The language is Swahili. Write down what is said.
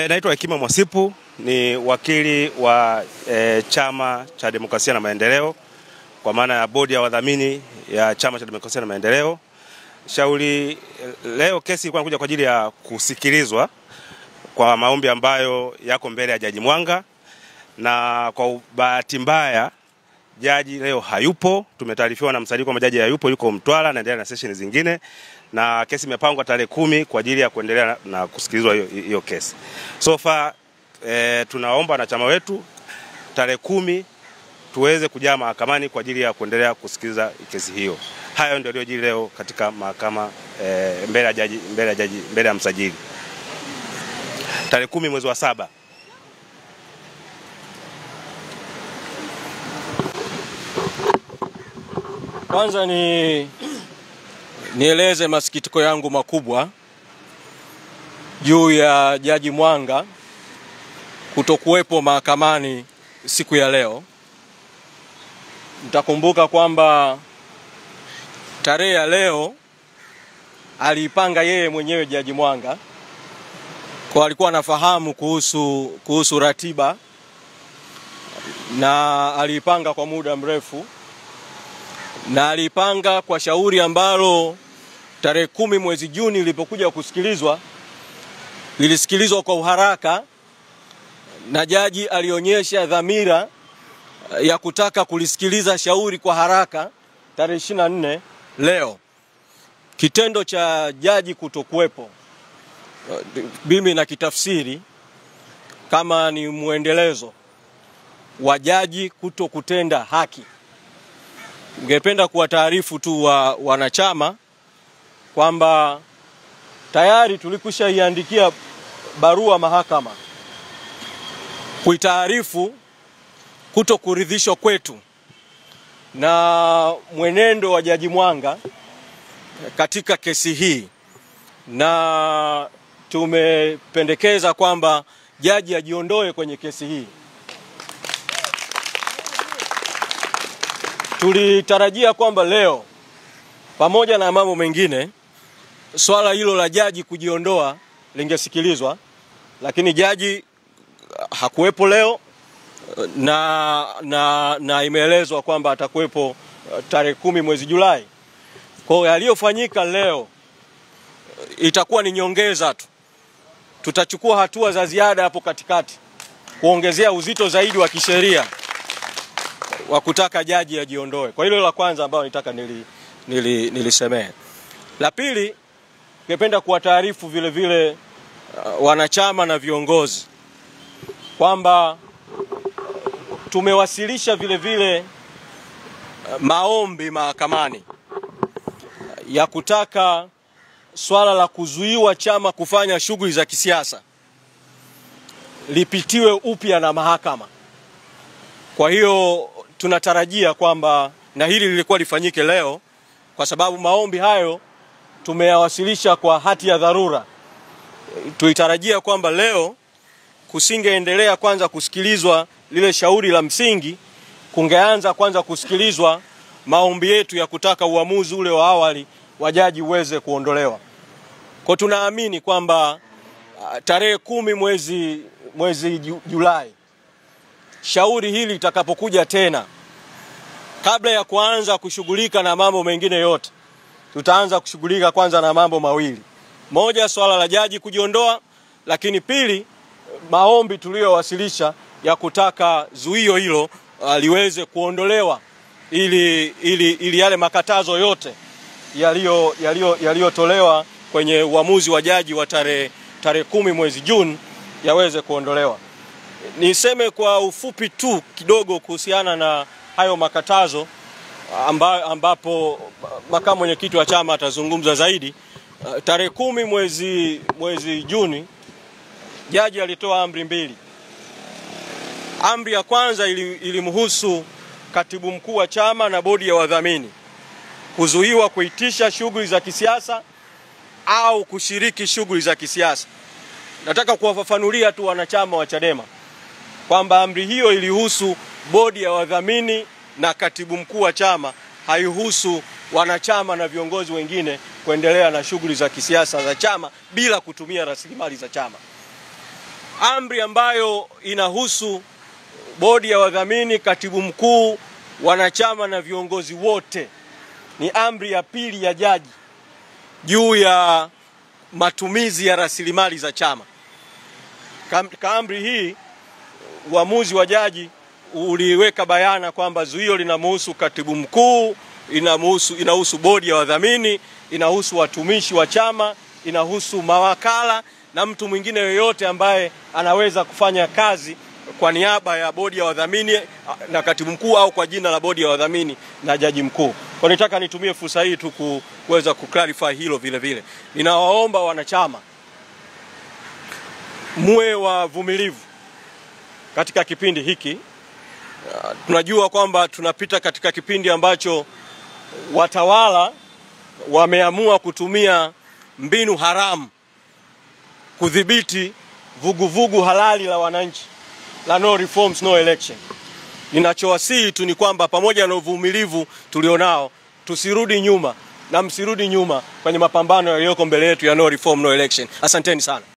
Naitwa Hekima Mwasipu, ni wakili wa Chama cha Demokrasia na Maendeleo, kwa maana ya bodi ya wadhamini ya Chama cha Demokrasia na Maendeleo. Shauri leo kesi ilikuwa inakuja kwa ajili ya kusikilizwa kwa maombi ambayo yako mbele ya Jaji Mwanga, na kwa bahati mbaya jaji leo hayupo. Tumetaarifiwa na msajili kwamba jaji hayupo, yuko Mtwara anaendelea na session zingine, na kesi imepangwa tarehe 10 kwa ajili ya kuendelea na kusikilizwa hiyo kesi. So far tunaomba wanachama wetu tarehe 10 tuweze kujaa mahakamani kwa ajili ya kuendelea kusikiliza kesi hiyo. Hayo ndio yaliyojiri leo katika mahakama mbele ya msajili tarehe 10 mwezi wa 7. Kwanza nieleze masikitiko yangu makubwa juu ya Jaji Mwanga kutokuwepo mahakamani siku ya leo. Mtakumbuka kwamba tarehe ya leo aliipanga yeye mwenyewe Jaji Mwanga, kwa alikuwa anafahamu kuhusu ratiba na aliipanga kwa muda mrefu, na alipanga kwa shauri ambalo tarehe 10 mwezi Juni lilipokuja kusikilizwa, lilisikilizwa kwa uharaka, na jaji alionyesha dhamira ya kutaka kulisikiliza shauri kwa haraka tarehe 24 leo. Kitendo cha jaji kutokuwepo, mimi na kitafsiri kama ni muendelezo wa jaji kutokutenda haki. Ningependa kuwataarifu tu wanachama kwamba tayari tulikwishaiandikia barua mahakama kuitaarifu kutokuridhishwa kwetu na mwenendo wa Jaji Mwanga katika kesi hii, na tumependekeza kwamba jaji ajiondoe kwenye kesi hii. Tulitarajia kwamba leo pamoja na mambo mengine swala hilo la jaji kujiondoa lingesikilizwa, lakini jaji hakuwepo leo, na imeelezwa kwamba atakuwepo tarehe 10 mwezi Julai. Kwa hiyo yaliyofanyika leo itakuwa ni nyongeza tu. Tutachukua hatua za ziada hapo katikati kuongezea uzito zaidi wa kisheria wa kutaka jaji ajiondoe. Kwa hilo la kwanza ambalo nitaka nilisemee. La pili, ningependa kuwataarifu vile vile wanachama na viongozi kwamba tumewasilisha vile vile maombi mahakamani ya kutaka swala la kuzuiwa chama kufanya shughuli za kisiasa lipitiwe upya na mahakama. Kwa hiyo tunatarajia kwamba, na hili lilikuwa lifanyike leo, kwa sababu maombi hayo tumeyawasilisha kwa hati ya dharura. Tulitarajia kwamba leo kusingeendelea kwanza kusikilizwa lile shauri la msingi, kungeanza kwanza kusikilizwa maombi yetu ya kutaka uamuzi ule wa awali wa jaji uweze kuondolewa. Kwa tunaamini kwamba tarehe 10 mwezi Julai shauri hili litakapokuja tena, kabla ya kuanza kushughulika na mambo mengine yote, tutaanza kushughulika kwanza na mambo mawili. Moja, swala la jaji kujiondoa, lakini pili, maombi tuliyowasilisha ya kutaka zuio hilo liweze kuondolewa ili yale makatazo yote yaliyotolewa kwenye uamuzi wa jaji wa tarehe 10 mwezi Juni yaweze kuondolewa. Niseme kwa ufupi tu kidogo kuhusiana na hayo makatazo ambapo makamu mwenyekiti wa chama atazungumza zaidi. Tarehe 10 mwezi Juni jaji alitoa amri mbili. Amri ya kwanza ilimhusu katibu mkuu wa chama na bodi ya wadhamini kuzuiwa kuitisha shughuli za kisiasa au kushiriki shughuli za kisiasa. Nataka kuwafafanulia tu wanachama wa Chadema kwamba amri hiyo ilihusu bodi ya wadhamini na katibu mkuu wa chama, haihusu wanachama na viongozi wengine kuendelea na shughuli za kisiasa za chama bila kutumia rasilimali za chama. amri ambayo inahusu bodi ya wadhamini, katibu mkuu, wanachama na viongozi wote. Ni amri ya pili ya jaji juu ya matumizi ya rasilimali za chama. Amri hii, uamuzi wa jaji uliweka bayana kwamba zuio linamhusu katibu mkuu, inahusu bodi ya wadhamini, inahusu watumishi wa chama, inahusu mawakala na mtu mwingine yoyote ambaye anaweza kufanya kazi kwa niaba ya bodi ya wadhamini na katibu mkuu au kwa jina la bodi ya wadhamini na jaji mkuu. Kwa nitaka nitumie fursa hii tu kuweza kuclarify hilo vile vile. Ninawaomba wanachama muwe wavumilivu katika kipindi hiki. Tunajua kwamba tunapita katika kipindi ambacho watawala wameamua kutumia mbinu haramu kudhibiti vuguvugu halali la wananchi la no reforms no election. Ninachowasihi tu ni kwamba pamoja na uvumilivu tulionao, tusirudi nyuma na msirudi nyuma kwenye mapambano yaliyoko mbele yetu ya no reform no election. Asanteni sana.